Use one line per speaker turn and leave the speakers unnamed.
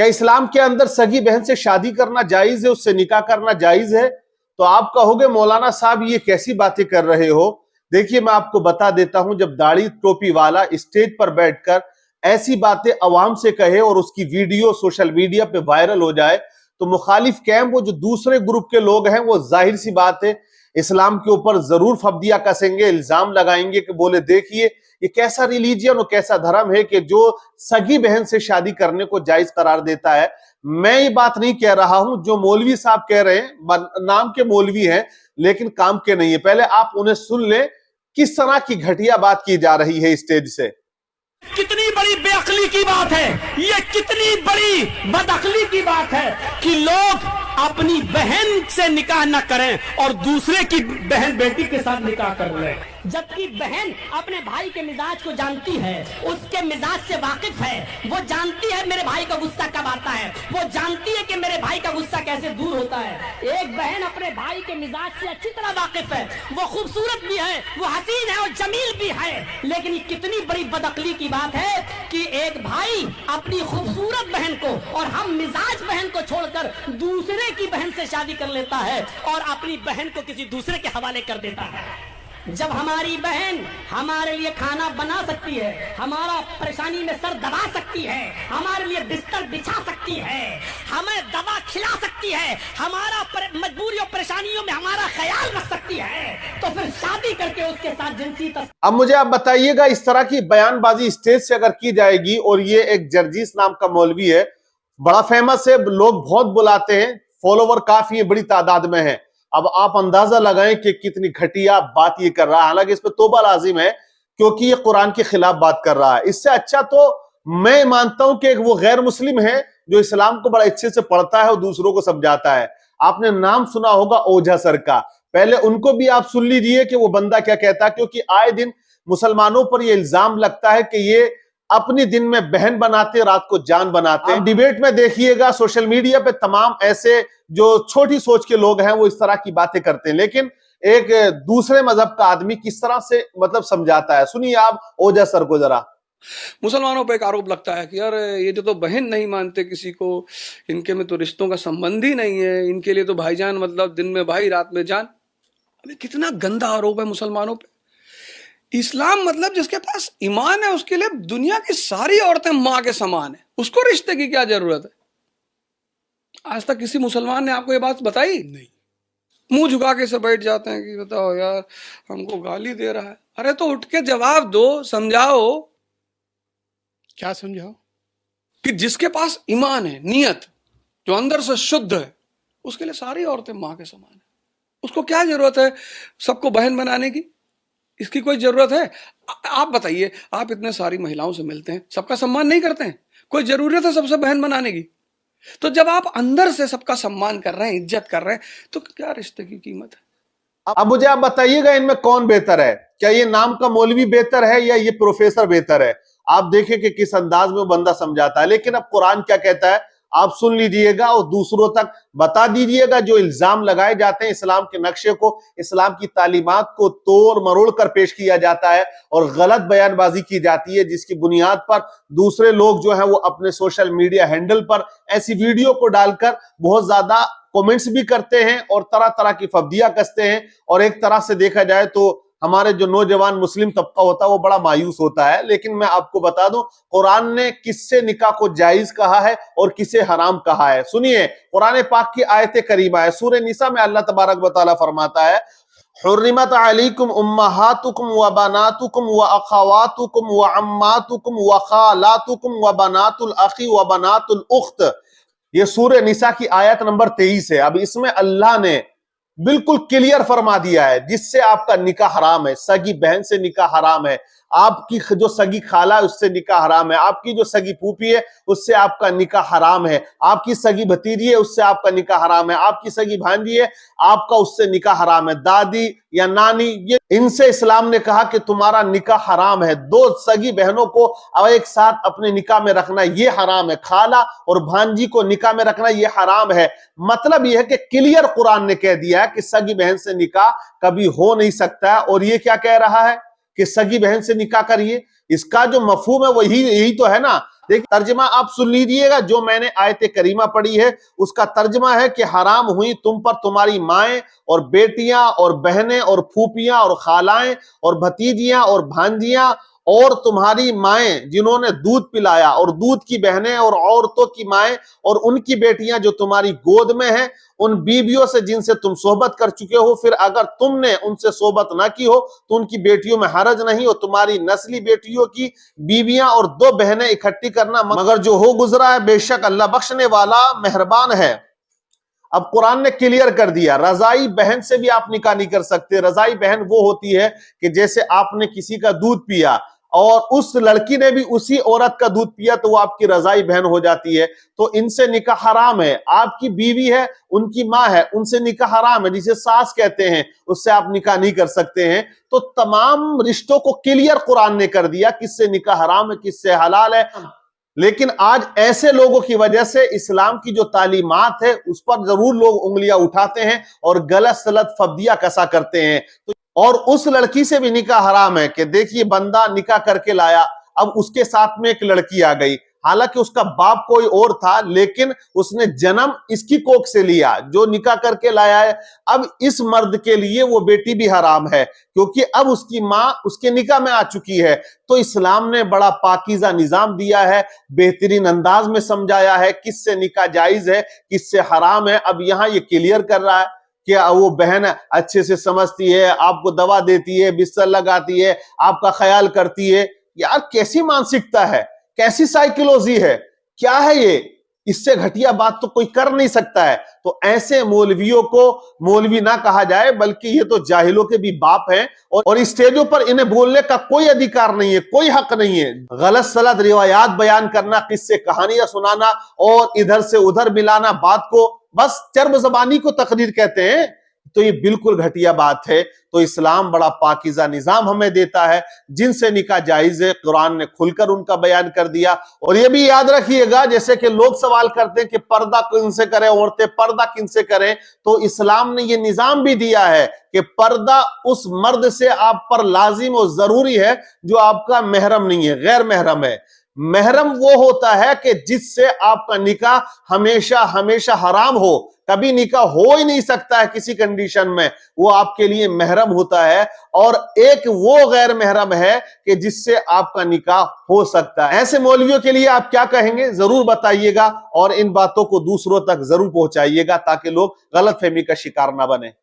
کیا اسلام کے اندر سگی بہن سے شادی کرنا جائز ہے، اس سے نکاح کرنا جائز ہے؟ تو آپ کہو گے مولانا صاحب یہ کیسی باتیں کر رہے ہو؟ دیکھیے میں آپ کو بتا دیتا ہوں، جب داڑھی ٹوپی والا اسٹیج پر بیٹھ کر ایسی باتیں عوام سے کہے اور اس کی ویڈیو سوشل میڈیا پہ وائرل ہو جائے تو مخالف کیمپ وہ جو دوسرے گروپ کے لوگ ہیں وہ ظاہر سی بات ہے اسلام کے اوپر ضرور فبدیہ کسیں گے، الزام لگائیں گے کہ بولے دیکھیے یہ کیسا ریلیجن اور کیسا دھرم ہے کہ جو سگی بہن سے شادی کرنے کو جائز قرار دیتا ہے۔ میں یہ بات نہیں کہہ رہا ہوں، جو مولوی صاحب کہہ رہے ہیں نام کے مولوی ہیں لیکن کام کے نہیں ہے، پہلے آپ انہیں سن لیں کس طرح کی گھٹیا بات کی جا رہی ہے اسٹیج سے۔
کتنی بڑی بے عقلی کی بات ہے، یہ کتنی بڑی بد عقلی کی بات ہے کہ لوگ اپنی بہن سے نکاح نہ کریں اور دوسرے کی بہن بیٹی کے ساتھ نکاح کر لیں، جبکہ بہن اپنے بھائی کے مزاج کو جانتی ہے، اس کے مزاج سے واقف ہے، وہ جانتی ہے میرے بھائی کا غصہ کب آتا ہے، وہ جانتی ہے کہ میرے بھائی کا غصہ کیسے دور ہوتا ہے۔ ایک بہن اپنے بھائی کے مزاج سے اچھی طرح واقف ہے، وہ خوبصورت بھی ہے، وہ حسین ہے اور جمیل بھی ہے، لیکن یہ کتنی بڑی بدعقلی کی بات ہے کہ ایک بھائی اپنی خوبصورت بہن کو اور ہم مزاج بہن کو چھوڑ کر دوسرے کی بہن سے شادی کر لیتا ہے اور اپنی بہن کو کسی دوسرے کے حوالے کر دیتا ہے۔ جب ہماری بہن ہمارے لیے کھانا بنا سکتی ہے، ہمارا پریشانی میں سر دبا سکتی ہے، ہمارے لیے بستر بچھا سکتی ہے، ہمیں دوا کھلا سکتی ہے، ہمارا مجبوریوں پریشانیوں میں ہمارا خیال رکھ سکتی ہے، تو پھر شادی کر کے اس کے ساتھ جنسی
اب مجھے آپ بتائیے گا اس طرح کی بیان بازی اسٹیج سے اگر کی جائے گی، اور یہ ایک جرجیس نام کا مولوی ہے، بڑا فیمس ہے، لوگ بہت بلاتے ہیں، فالوور کافی ہے، بڑی تعداد میں ہیں، اب آپ اندازہ لگائیں کہ کتنی گھٹیا بات یہ کر رہا ہے، حالانکہ اس پہ توبہ لازم ہے کیونکہ یہ قرآن کے خلاف بات کر رہا ہے۔ اس سے اچھا تو میں مانتا ہوں کہ وہ غیر مسلم ہے جو اسلام کو بڑا اچھے سے پڑھتا ہے اور دوسروں کو سمجھاتا ہے۔ آپ نے نام سنا ہوگا اوجھا سر کا، پہلے ان کو بھی آپ سن لیجئے کہ وہ بندہ کیا کہتا ہے، کیونکہ آئے دن مسلمانوں پر یہ الزام لگتا ہے کہ یہ اپنی دن میں بہن بناتے، رات کو جان بناتے۔ آپ ڈیبیٹ میں دیکھیے گا سوشل میڈیا پہ تمام ایسے جو چھوٹی سوچ کے لوگ ہیں وہ اس طرح کی باتیں کرتے ہیں، لیکن ایک دوسرے مذہب کا آدمی کس طرح سے مطلب سمجھاتا ہے۔ سنیے آپ اوجھا سر کو ذرا۔
مسلمانوں پہ ایک آروپ لگتا ہے کہ یار یہ جو تو بہن نہیں مانتے کسی کو، ان کے میں تو رشتوں کا سمبند ہی نہیں ہے، ان کے لیے تو بھائی جان مطلب دن میں بھائی رات میں جان۔ ابھی کتنا گندا آروپ ہے مسلمانوں پہ۔ اسلام مطلب جس کے پاس ایمان ہے اس کے لیے دنیا کی ساری عورتیں ماں کے سامان ہیں، اس کو رشتے کی کیا ضرورت ہے؟ آج تک کسی مسلمان نے آپ کو یہ بات بتائی؟ نہیں۔ منہ جھکا کے سے بیٹھ جاتے ہیں کہ بتاؤ یار ہم کو گالی دے رہا ہے۔ ارے تو اٹھ کے جواب دو، سمجھاؤ۔
کیا سمجھاؤ؟
کہ جس کے پاس ایمان ہے، نیت جو اندر سے شدھ ہے، اس کے لیے ساری عورتیں ماں کے سامان ہیں، اس کو کیا ضرورت ہے سب کو بہن بنانے کی؟ اس کی کوئی ضرورت ہے؟ آپ بتائیے، آپ اتنے ساری مہیلاؤں سے ملتے ہیں، سب کا سمان نہیں کرتے ہیں؟ کوئی ضرورت ہے سب سے بہن بنانے کی؟ تو جب آپ اندر سے سب کا سمان کر رہے ہیں، عزت کر رہے ہیں، تو کیا رشتے کی قیمت ہے؟
اب مجھے آپ بتائیے گا ان میں کون بہتر ہے؟ کیا یہ نام کا مولوی بہتر ہے یا یہ پروفیسر بہتر ہے؟ آپ دیکھیں کہ کس انداز میں وہ بندہ سمجھاتا ہے، لیکن اب قرآن کیا کہتا ہے آپ سن لیجئے گا اور دوسروں تک بتا دیجئے گا۔ جو الزام لگائے جاتے ہیں اسلام کے نقشے کو، اسلام کی تعلیمات کو توڑ مروڑ کر پیش کیا جاتا ہے اور غلط بیان بازی کی جاتی ہے، جس کی بنیاد پر دوسرے لوگ جو ہیں وہ اپنے سوشل میڈیا ہینڈل پر ایسی ویڈیو کو ڈال کر بہت زیادہ کومنٹس بھی کرتے ہیں اور طرح طرح کی فبدیہ کستے ہیں، اور ایک طرح سے دیکھا جائے تو ہمارے جو نوجوان مسلم طبقہ ہوتا ہے وہ بڑا مایوس ہوتا ہے۔ لیکن میں آپ کو بتا دوں قرآن نے کس سے نکاح کو جائز کہا ہے اور کسے حرام کہا ہے۔ سنیے قرآن پاک کی آیت کریمہ ہے، سورہ نساء میں اللہ تبارک و تعالیٰ فرماتا ہے حرمت علیکم امہاتکم و بناتکم و اخواتکم و عماتکم و خالاتکم و بنات الاخ و بنات الاخت۔ یہ سورہ نساء کی آیت نمبر 23 ہے۔ اب اس میں اللہ نے بالکل کلیئر فرما دیا ہے جس سے آپ کا نکاح حرام ہے، سگی بہن سے نکاح حرام ہے، آپ کی جو سگی خالہ ہے اس سے نکاح حرام ہے، آپ کی جو سگی پھوپھی ہے اس سے آپ کا نکاح حرام ہے، آپ کی سگی بھتیجی ہے اس سے آپ کا نکاح حرام ہے، آپ کی سگی بھانجی ہے آپ کا اس سے نکاح حرام ہے، دادی یا نانی، یہ ان سے اسلام نے کہا کہ تمہارا نکاح حرام ہے۔ دو سگی بہنوں کو ایک ساتھ اپنے نکاح میں رکھنا یہ حرام ہے، خالہ اور بھانجی کو نکاح میں رکھنا یہ حرام ہے۔ مطلب یہ ہے کہ کلیئر قرآن نے کہہ دیا ہے کہ سگی بہن سے نکاح کبھی ہو نہیں سکتا ہے، اور یہ کیا کہہ رہا ہے کہ سگی بہن سے نکاح کریے۔ اس کا جو مفہوم ہے وہی یہی تو ہے نا. دیکھ ترجمہ آپ سن لیجئے گا جو میں نے آیت کریمہ پڑھی ہے اس کا ترجمہ ہے کہ حرام ہوئی تم پر تمہاری مائیں اور بیٹیاں اور بہنیں اور پھوپیاں اور خالائیں اور بھتیجیاں اور بھانجیاں اور تمہاری مائیں جنہوں نے دودھ پلایا اور دودھ کی بہنیں اور عورتوں کی مائیں اور ان کی بیٹیاں جو تمہاری گود میں ہیں ان بیویوں سے جن سے تم صحبت کر چکے ہو. پھر اگر تم نے ان سے صحبت نہ کی ہو تو ان کی بیٹیوں میں حرج نہیں. اور تمہاری نسلی بیٹیوں کی بیویاں اور 2 بہنیں اکٹھی کرنا مگر جو ہو گزرا ہے بے شک اللہ بخشنے والا مہربان ہے. اب قرآن نے کلیئر کر دیا رضائی بہن سے بھی آپ نکاح نہیں کر سکتے. رضائی بہن وہ ہوتی ہے کہ جیسے آپ نے کسی کا دودھ پیا اور اس لڑکی نے بھی اسی عورت کا دودھ پیا تو وہ آپ کی رضائی بہن ہو جاتی ہے. تو ان سے نکاح حرام ہے. آپ کی بیوی ہے ان کی ماں ہے ان سے نکاح حرام ہے جسے ساس کہتے ہیں اس سے آپ نکاح نہیں کر سکتے ہیں. تو تمام رشتوں کو کلیئر قرآن نے کر دیا کس سے نکاح حرام ہے کس سے حلال ہے. لیکن آج ایسے لوگوں کی وجہ سے اسلام کی جو تعلیمات ہے اس پر ضرور لوگ انگلیاں اٹھاتے ہیں اور غلط سلط فبدیہ کسا کرتے ہیں. اور اس لڑکی سے بھی نکاح حرام ہے کہ دیکھیے بندہ نکاح کر کے لایا اب اس کے ساتھ میں ایک لڑکی آ گئی حالانکہ اس کا باپ کوئی اور تھا لیکن اس نے جنم اس کی کوکھ سے لیا جو نکاح کر کے لایا ہے. اب اس مرد کے لیے وہ بیٹی بھی حرام ہے کیونکہ اب اس کی ماں اس کے نکاح میں آ چکی ہے. تو اسلام نے بڑا پاکیزہ نظام دیا ہے بہترین انداز میں سمجھایا ہے کس سے نکاح جائز ہے کس سے حرام ہے. اب یہاں یہ کلیئر کر رہا ہے کہ وہ بہن اچھے سے سمجھتی ہے آپ کو دوا دیتی ہے بستر لگاتی ہے آپ کا خیال کرتی ہے. یار کیسی مانسکتا ہے کیسی سائیکولوجی ہے کیا ہے یہ. اس سے گھٹیا بات تو کوئی کر نہیں سکتا ہے. تو ایسے مولویوں کو مولوی نہ کہا جائے بلکہ یہ تو جاہلوں کے بھی باپ ہیں اور اسٹیجوں پر انہیں بولنے کا کوئی ادھیکار نہیں ہے کوئی حق نہیں ہے. غلط سلط روایات بیان کرنا قصے کہانیاں سنانا اور ادھر سے ادھر ملانا بات کو بس چرب زبانی کو تقریر کہتے ہیں. تو یہ بالکل گھٹیا بات ہے. تو اسلام بڑا پاکیزہ نظام ہمیں دیتا ہے جن سے نکاح جائز ہے قرآن نے کھل کر ان کا بیان کر دیا. اور یہ بھی یاد رکھیے گا جیسے کہ لوگ سوال کرتے ہیں کہ پردہ کن سے کریں عورتیں پردہ کن سے کریں تو اسلام نے یہ نظام بھی دیا ہے کہ پردہ اس مرد سے آپ پر لازم و ضروری ہے جو آپ کا محرم نہیں ہے غیر محرم ہے. محرم وہ ہوتا ہے کہ جس سے آپ کا نکاح ہمیشہ ہمیشہ حرام ہو. کبھی نکاح ہو ہی نہیں سکتا ہے کسی کنڈیشن میں وہ آپ کے لیے محرم ہوتا ہے. اور ایک وہ غیر محرم ہے کہ جس سے آپ کا نکاح ہو سکتا ہے. ایسے مولویوں کے لیے آپ کیا کہیں گے ضرور بتائیے گا اور ان باتوں کو دوسروں تک ضرور پہنچائیے گا تاکہ لوگ غلط فہمی کا شکار نہ بنے.